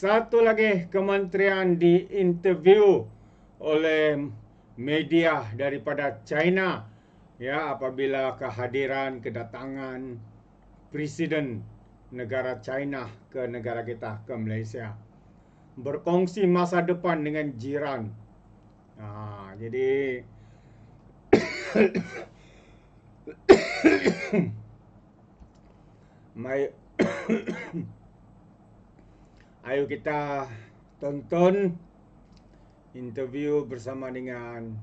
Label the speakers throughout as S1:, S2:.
S1: satu lagi kementerian diinterview oleh media daripada China, ya, apabila kedatangan Presiden negara China ke negara kita, ke Malaysia. Berkongsi masa depan dengan jiran. Jadi ayo kita tonton interview bersama dengan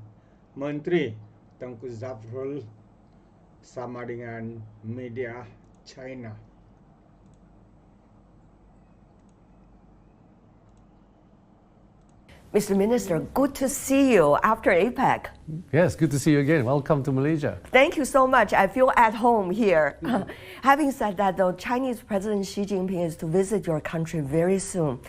S1: Menteri Tengku Zafrul bersama dengan media China.
S2: Mr. Minister, good to see you after APEC.
S3: Yes, good to see you again. Welcome to Malaysia.
S2: Thank you so much. I feel at home here. Having said that, though, Chinese President Xi Jinping is to visit your country very soon.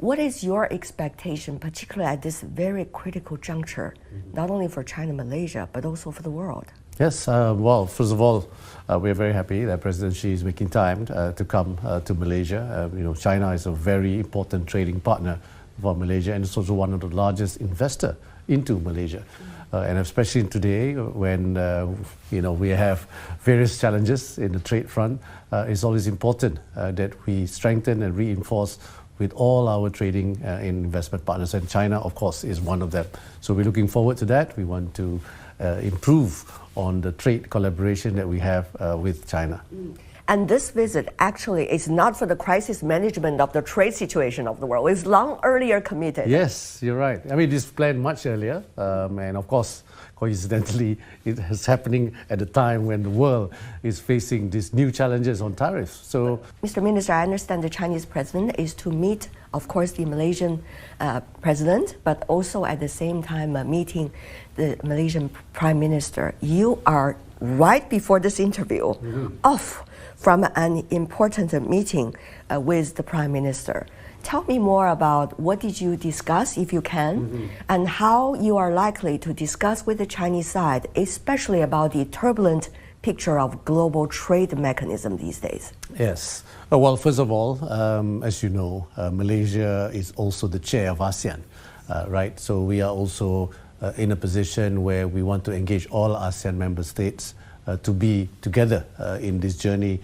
S2: What is your expectation, particularly at this very critical juncture, not only for China, Malaysia, but also for the world?
S3: Yes, well, first of all, we're very happy that President Xi is making time to come to Malaysia. China is a very important trading partner for Malaysia, and it's also one of the largest investor into Malaysia. And especially today, when we have various challenges in the trade front, it's always important that we strengthen and reinforce with all our trading and investment partners, and China, of course, is one of them. So we're looking forward to that. We want to improve on the trade collaboration that we have with China.
S2: And this visit actually is not for the crisis management of the trade situation of the world. It's long earlier committed.
S3: Yes, you're right. I mean, this planned much earlier. And of course, coincidentally, it is happening at a time when the world is facing these new challenges on tariffs. So,
S2: Mr. Minister, I understand the Chinese president is to meet, of course, the Malaysian president, but also at the same time meeting the Malaysian Prime Minister. You are right before this interview off from an important meeting with the Prime Minister. Tell me more about what did you discuss, if you can, and how you are likely to discuss with the Chinese side, especially about the turbulent picture of global trade mechanism these days.
S3: Yes. Well, first of all, as you know, Malaysia is also the chair of ASEAN, right? So we are also in a position where we want to engage all ASEAN member states to be together in this journey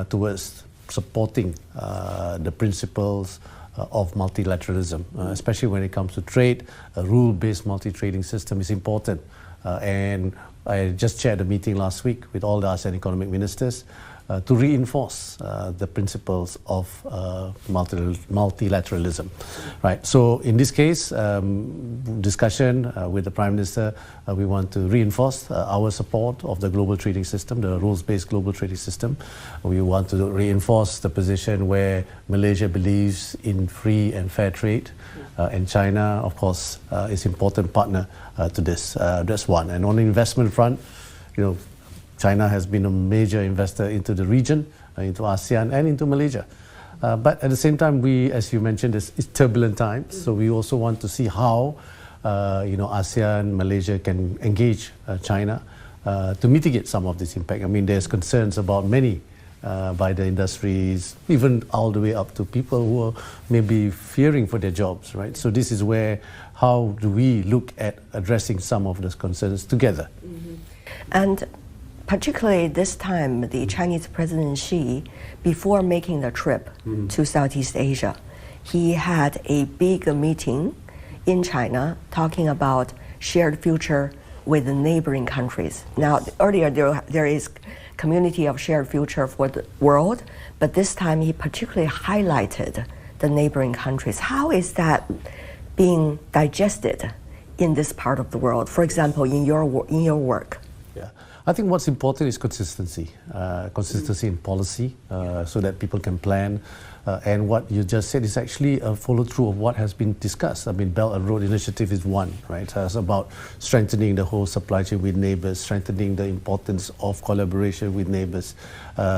S3: towards supporting the principles of multilateralism, especially when it comes to trade. A rule-based multi-trading system is important. And I just chaired a meeting last week with all the ASEAN economic ministers to reinforce the principles of multilateralism. Right. So in this case, discussion with the Prime Minister, we want to reinforce our support of the global trading system, the rules-based global trading system. We want to reinforce the position where Malaysia believes in free and fair trade, and China, of course, is an important partner to this. That's one. And on the investment front, China has been a major investor into the region, into ASEAN and into Malaysia. But at the same time, we, as you mentioned, it's turbulent times. So we also want to see how, ASEAN, Malaysia can engage China to mitigate some of this impact. I mean, there's concerns about many by the industries, even all the way up to people who are maybe fearing for their jobs, right? So this is where, how do we look at addressing some of those concerns together?
S2: And particularly this time, the Chinese President Xi, before making the trip to Southeast Asia, he had a big meeting in China talking about shared future with the neighboring countries. Now, earlier there is community of shared future for the world, but this time he particularly highlighted the neighboring countries. How is that being digested in this part of the world? For example, in your work.
S3: Yeah, I think what's important is consistency, consistency in policy, so that people can plan. And what you just said is actually a follow-through of what has been discussed. I mean, Belt and Road Initiative is one, right? It's about strengthening the whole supply chain with neighbors, strengthening the importance of collaboration with neighbors.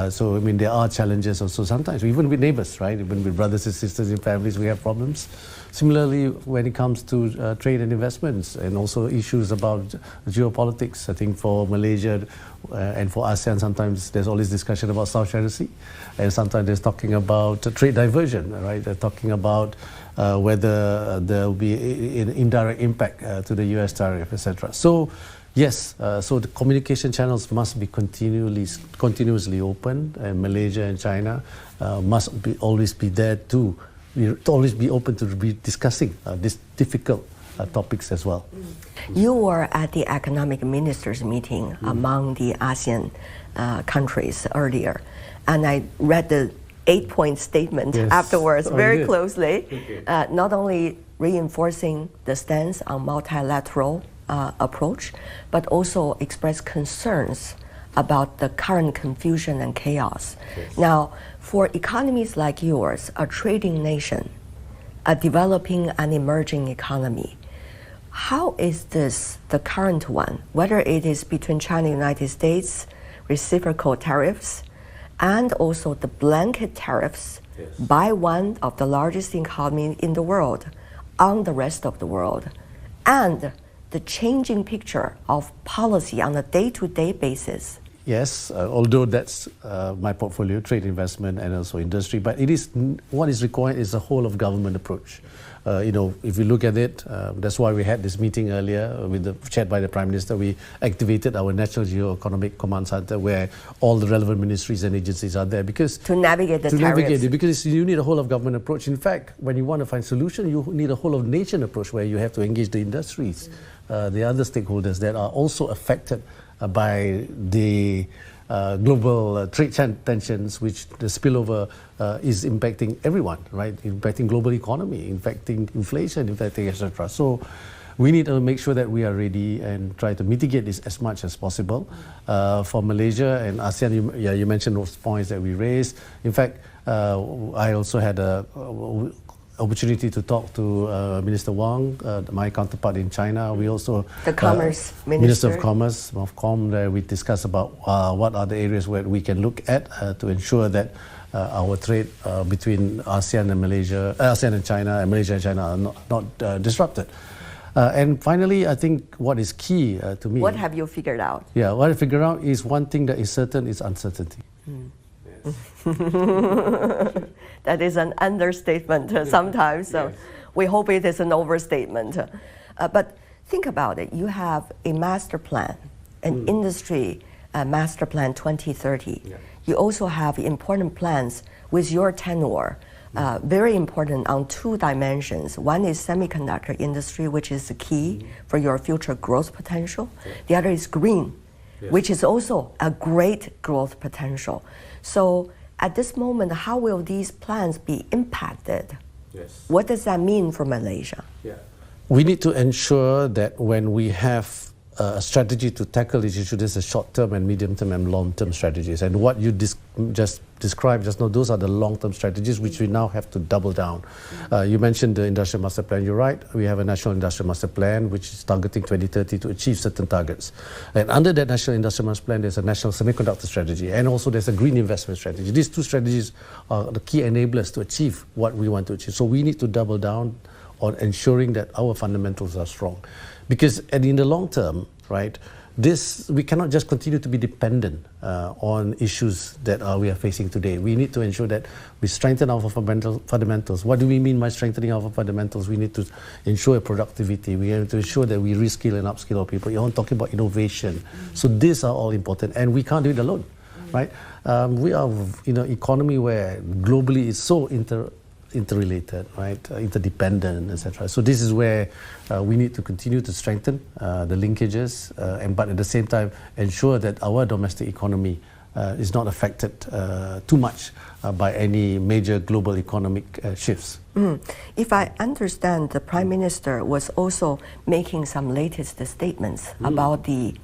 S3: So, I mean, there are challenges also sometimes, even with neighbors, right? Even with brothers and sisters in families, we have problems. Similarly, when it comes to trade and investments and also issues about geopolitics, I think for Malaysia and for ASEAN, sometimes there's always discussion about South China Sea, and sometimes there's talking about trade diversion, right? They're talking about whether there will be an indirect impact to the US tariff, etc. So, yes, so the communication channels must be continuously open, and Malaysia and China must always be there to always be open to be discussing these difficult topics as well.
S2: You were at the economic ministers meeting among the ASEAN countries earlier, and I read the 8-point statement afterwards very closely, not only reinforcing the stance on multilateral approach, but also express concerns about the current confusion and chaos. Now, for economies like yours, a trading nation, a developing and emerging economy, how is this, the current one, whether it is between China and the United States, reciprocal tariffs, and also the blanket tariffs by one of the largest economies in the world on the rest of the world, and the changing picture of policy on a day-to-day basis?
S3: Yes, although that's my portfolio, trade, investment, and also industry, but it is what is required is a whole of government approach. If you look at it, that's why we had this meeting earlier chaired by the Prime Minister. We activated our National Geo-Economic Command Center, where all the relevant ministries and agencies are there, because
S2: to navigate the tariffs.
S3: Because you need a whole of government approach. In fact, when you want to find solution, you need a whole of nation approach, where you have to engage the industries, the other stakeholders that are also affected by the global trade tensions, which the spillover is impacting everyone, right? Impacting global economy, impacting inflation, impacting etc. So we need to make sure that we are ready and try to mitigate this as much as possible. For Malaysia and ASEAN, you mentioned those points that we raised. In fact, I also had a opportunity to talk to Minister Wang, my counterpart in China. We also
S2: the Commerce
S3: Minister of Commerce, where we discuss about what are the areas where we can look at to ensure that our trade between ASEAN and China, and Malaysia and China are not disrupted. And finally, I think what is key to me.
S2: What have you figured out?
S3: Yeah, what I figured out is one thing that is certain is uncertainty.
S2: That is an understatement sometimes. So we hope it is an overstatement. But think about it. You have a master plan, an industry master plan 2030. You also have important plans with your tenure, very important on two dimensions. One is semiconductor industry, which is the key for your future growth potential. The other is green, which is also a great growth potential. So at this moment, how will these plans be impacted? What does that mean for Malaysia?
S3: We need to ensure that when we have a strategy to tackle this issue, there's a short-term and medium-term and long-term strategies. And what you just described just now, those are the long-term strategies which we now have to double down. You mentioned the Industrial Master Plan. You're right. We have a National Industrial Master Plan which is targeting 2030 to achieve certain targets. And under that National Industrial Master Plan, there's a National Semiconductor Strategy, and also there's a Green Investment Strategy. These two strategies are the key enablers to achieve what we want to achieve. So we need to double down on ensuring that our fundamentals are strong. Because in the long term, right, we cannot just continue to be dependent on issues that we are facing today. We need to ensure that we strengthen our fundamentals. What do we mean by strengthening our fundamentals? We need to ensure productivity. We have to ensure that we reskill and upskill our people. You're talking about innovation. So these are all important, and we can't do it alone, right? We are in an economy where globally it's so interrelated, right, interdependent, etc. So this is where we need to continue to strengthen the linkages, but at the same time ensure that our domestic economy is not affected too much by any major global economic shifts.
S2: If I understand, the Prime Minister was also making some latest statements about the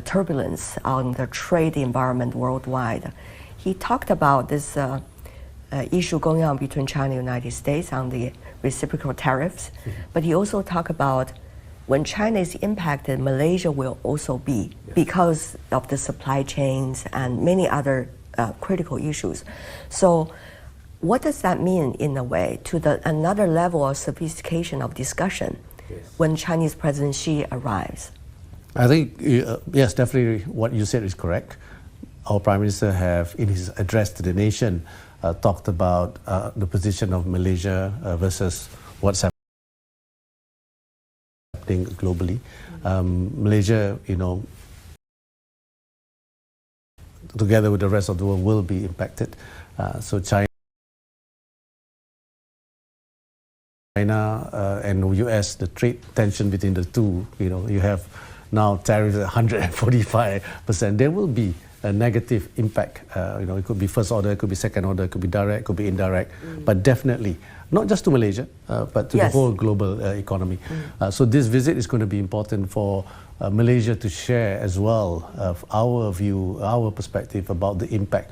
S2: turbulence on the trade environment worldwide. He talked about this issue going on between China and the United States on the reciprocal tariffs, but he also talked about when China is impacted, Malaysia will also be, because of the supply chains and many other critical issues. So what does that mean in a way to another level of sophistication of discussion when Chinese President Xi arrives?
S3: I think, yes, definitely what you said is correct. Our Prime Minister have, in his address to the nation, talked about the position of Malaysia versus what's happening globally. Malaysia, together with the rest of the world, will be impacted. So China and US, the trade tension between the two, you have now tariffs at 145%. There will be a negative impact. It could be first order, it could be second order, it could be direct, it could be indirect, but definitely not just to Malaysia, but to the whole global economy. So this visit is going to be important for Malaysia to share as well our view, our perspective about the impact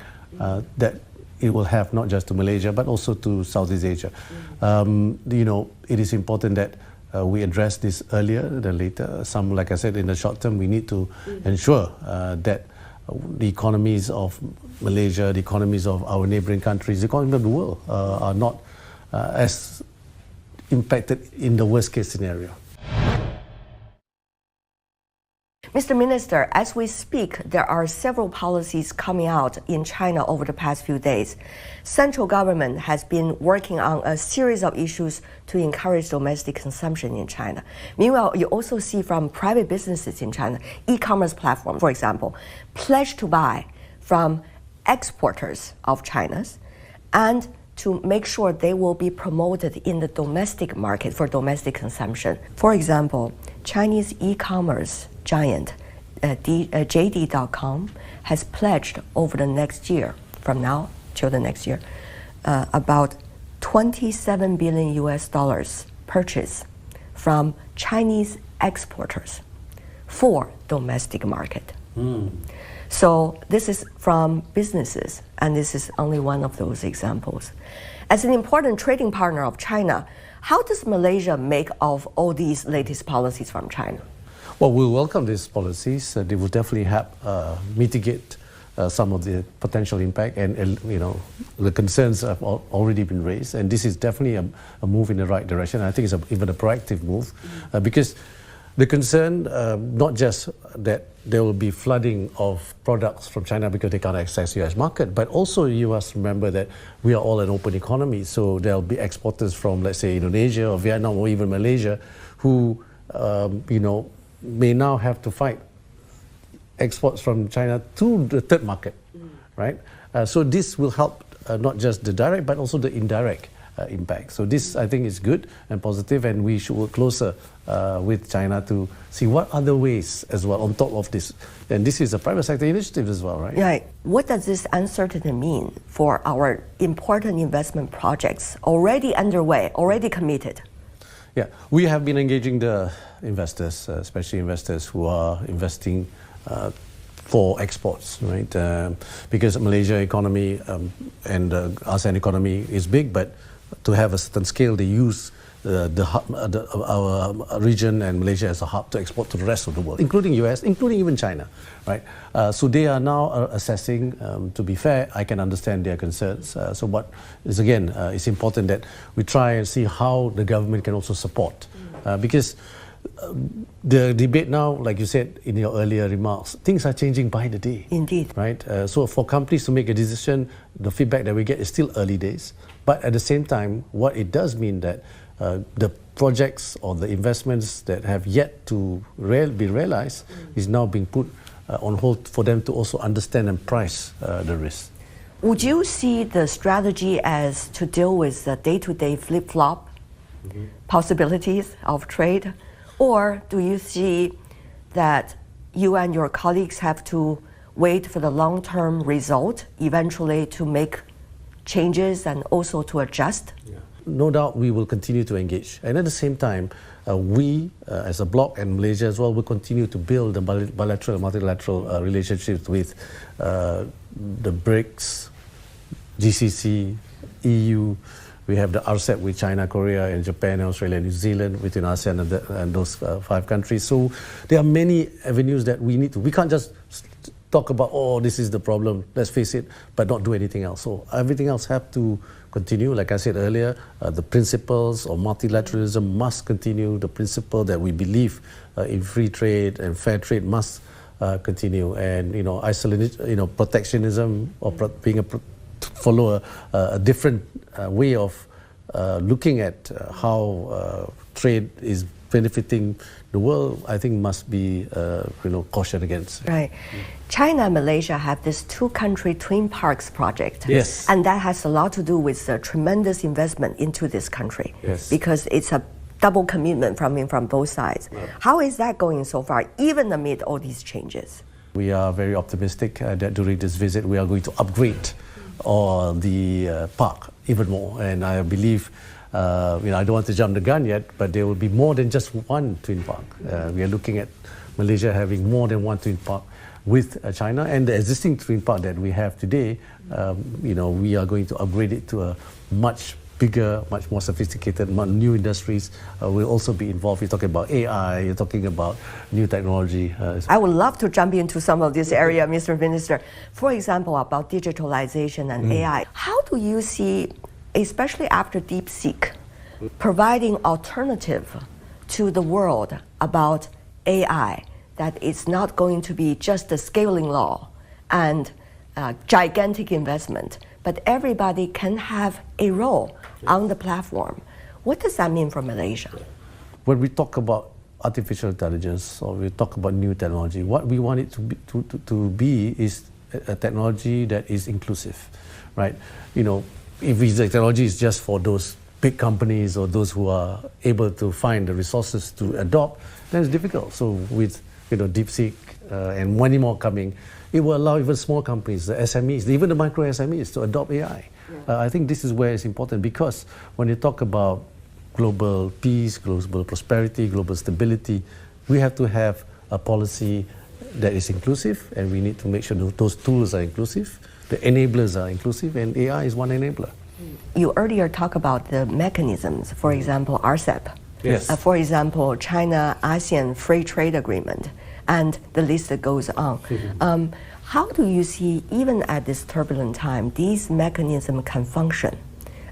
S3: that it will have not just to Malaysia but also to Southeast Asia. It is important that we address this earlier than later. Like I said, in the short term, we need to ensure that the economies of Malaysia, the economies of our neighboring countries, the economy of the world are not as impacted in the worst case scenario.
S2: Mr. Minister, as we speak, there are several policies coming out in China over the past few days. Central government has been working on a series of issues to encourage domestic consumption in China. Meanwhile, you also see from private businesses in China, e-commerce platforms, for example, pledge to buy from exporters of China's and to make sure they will be promoted in the domestic market for domestic consumption. For example, Chinese e-commerce giant JD.com has pledged over the next year, from now till the next year, about $27 billion purchase from Chinese exporters for domestic market. So this is from businesses, and this is only one of those examples. As an important trading partner of China, how does Malaysia make of all these latest policies from China?
S3: Well, we welcome these policies. They will definitely help mitigate some of the potential impact, and the concerns have already been raised. And this is definitely a move in the right direction. I think it's even a proactive move because the concern, not just that there will be flooding of products from China because they can't access US market, but also you must remember that we are all an open economy. So there'll be exporters from, let's say, Indonesia or Vietnam or even Malaysia who, may now have to fight exports from China to the third market, right? So this will help not just the direct but also the indirect impact. So this, I think, is good and positive, and we should work closer with China to see what other ways as well on top of this. And this is a private sector initiative as well, right?
S2: Right. What does this uncertainty mean for our important investment projects already underway, already committed?
S3: Yeah, we have been engaging the investors, especially investors who are investing for exports, right? Because Malaysia economy and ASEAN economy is big, but to have a certain scale, they use our region and Malaysia as a hub to export to the rest of the world, including US, including even China, right? So they are now assessing. To be fair, I can understand their concerns. So what is, again, it's important that we try and see how the government can also support, because the debate now, like you said in your earlier remarks, things are changing by the day.
S2: Indeed.
S3: Right? So for companies to make a decision, the feedback that we get is still early days. But at the same time, what it does mean that the projects or the investments that have yet to be realized is now being put on hold for them to also understand and price the risk.
S2: Would you see the strategy as to deal with the day-to-day flip-flop possibilities of trade? Or do you see that you and your colleagues have to wait for the long-term result eventually to make changes and also to adjust?
S3: Yeah. No doubt we will continue to engage. And at the same time, we as a bloc and Malaysia as well will continue to build the bilateral and multilateral relationships with the BRICS, GCC, EU. We have the RCEP with China, Korea, and Japan, Australia, New Zealand, within ASEAN and those 5 countries. So there are many avenues that we need to. We can't just talk about, oh, this is the problem, let's face it, but not do anything else. So everything else have to continue. Like I said earlier, the principles of multilateralism must continue. The principle that we believe in free trade and fair trade must continue. And protectionism or follow a different way of looking at how trade is benefiting the world, I think must be cautioned against.
S2: Right. China and Malaysia have this two-country twin parks project.
S3: Yes.
S2: And that has a lot to do with the tremendous investment into this country.
S3: Yes.
S2: Because it's a double commitment from both sides. Right. How is that going so far, even amid all these changes?
S3: We are very optimistic that during this visit we are going to upgrade the park even more. And I believe, I don't want to jump the gun yet, but there will be more than just one twin park. We are looking at Malaysia having more than one twin park with China, and the existing twin park that we have today, we are going to upgrade it to a much bigger, much more sophisticated, new industries will also be involved. You're talking about AI, you're talking about new technology.
S2: I would love to jump into some of this area, Mr. Minister. For example, about digitalization and AI. How do you see, especially after DeepSeek, providing alternative to the world about AI, that it's not going to be just a scaling law and gigantic investment, but everybody can have a role on the platform? What does that mean for Malaysia?
S3: When we talk about artificial intelligence or we talk about new technology, what we want it to be is a technology that is inclusive, right? If the technology is just for those big companies or those who are able to find the resources to adopt, then it's difficult. So with DeepSeek and many more coming, it will allow even small companies, the SMEs, even the micro SMEs, to adopt AI. I think this is where it's important, because when you talk about global peace, global prosperity, global stability, we have to have a policy that is inclusive, and we need to make sure those tools are inclusive, the enablers are inclusive, and AI is one enabler.
S2: You earlier talked about the mechanisms, for example, RCEP.
S3: Yes.
S2: For example, China-ASEAN Free Trade Agreement, and the list that goes on. How do you see, even at this turbulent time, these mechanisms can function,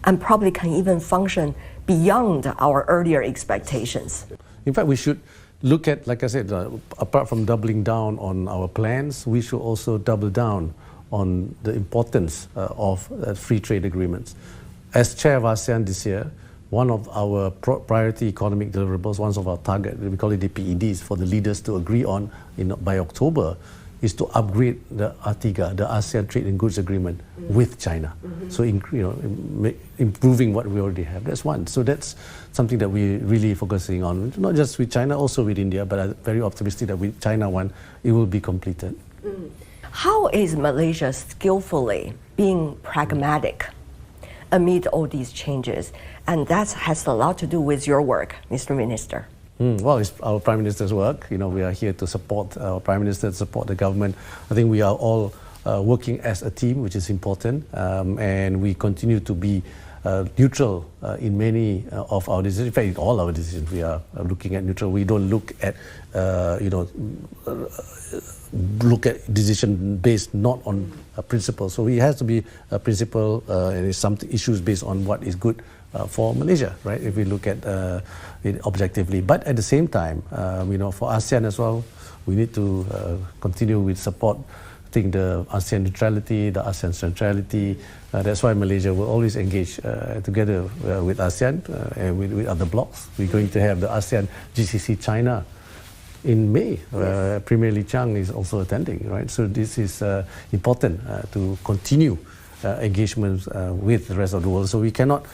S2: and probably can even function beyond our earlier expectations?
S3: In fact, we should look at, like I said, apart from doubling down on our plans, we should also double down on the importance of free trade agreements. As chair of ASEAN this year, one of our priority economic deliverables, one of our targets, we call it the PEDs, for the leaders to agree on by October, is to upgrade the ATIGA, the ASEAN Trade and Goods Agreement, with China. So, improving what we already have. That's one. So that's something that we're really focusing on, not just with China, also with India, but I'm very optimistic that with China one, it will be completed.
S2: How is Malaysia skillfully being pragmatic amid all these changes? And that has a lot to do with your work, Mr. Minister.
S3: Well, it's our Prime Minister's work. We are here to support our Prime Minister, to support the government. I think we are all working as a team, which is important, and we continue to be neutral in many of our decisions. In fact, in all our decisions, we are looking at neutral. We don't look at, decision based not on a principle. So it has to be a principle, and it's some issues based on what is good for Malaysia, right? If we look at it objectively, but at the same time, for ASEAN as well, we need to continue with support. I think the ASEAN neutrality, the ASEAN centrality. That's why Malaysia will always engage together with ASEAN and with other blocs. We're going to have the ASEAN GCC China in May. Premier Lee Chang is also attending, right? So this is important to continue engagement with the rest of the world. So we cannot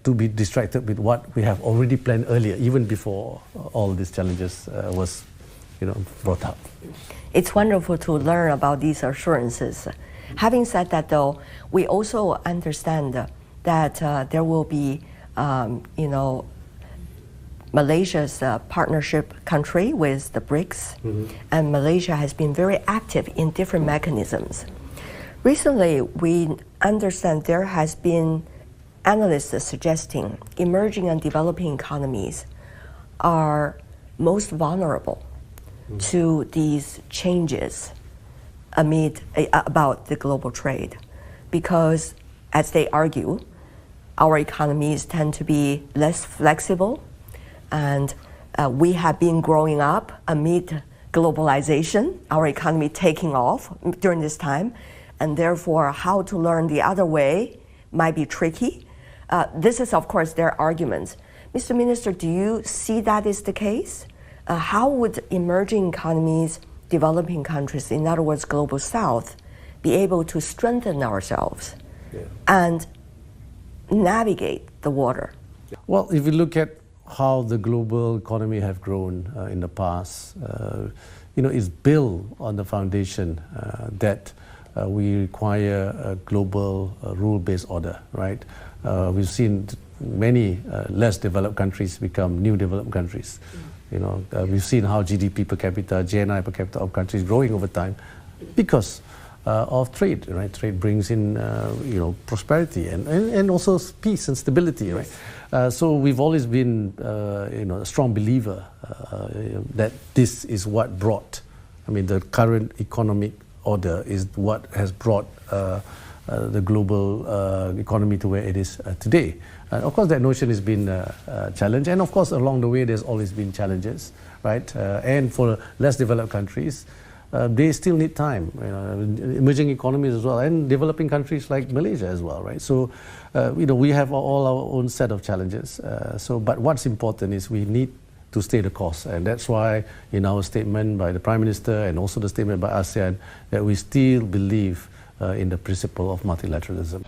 S3: to be distracted with what we have already planned earlier, even before all these challenges was brought up.
S2: It's wonderful to learn about these assurances. Having said that, though, we also understand that there will be, Malaysia's partnership country with the BRICS, and Malaysia has been very active in different mechanisms. Recently, we understand there has been analysts suggesting emerging and developing economies are most vulnerable to these changes. about the global trade, because as they argue, our economies tend to be less flexible, and we have been growing up amid globalization, our economy taking off during this time, and therefore how to learn the other way might be tricky. This is, of course, their arguments. Mr. Minister, do you see that is the case? How would emerging economies, developing countries, in other words, Global South, be able to strengthen ourselves and navigate the water?
S3: Well, if you look at how the global economy have grown in the past, it's built on the foundation that we require a global rule-based order, right? We've seen many less developed countries become new developed countries. We've seen how GDP per capita, GNI per capita of countries growing over time because of trade, right? Trade brings in, prosperity and also peace and stability, right? So we've always been, a strong believer that this is what brought, the current economic order is what has brought the global economy to where it is today. And of course, that notion has been challenged, and of course, along the way, there's always been challenges, right? And for less developed countries, they still need time. Emerging economies as well, and developing countries like Malaysia as well, right? So, we have all our own set of challenges. But what's important is we need to stay the course, and that's why in our statement by the Prime Minister and also the statement by ASEAN that we still believe in the principle of multilateralism.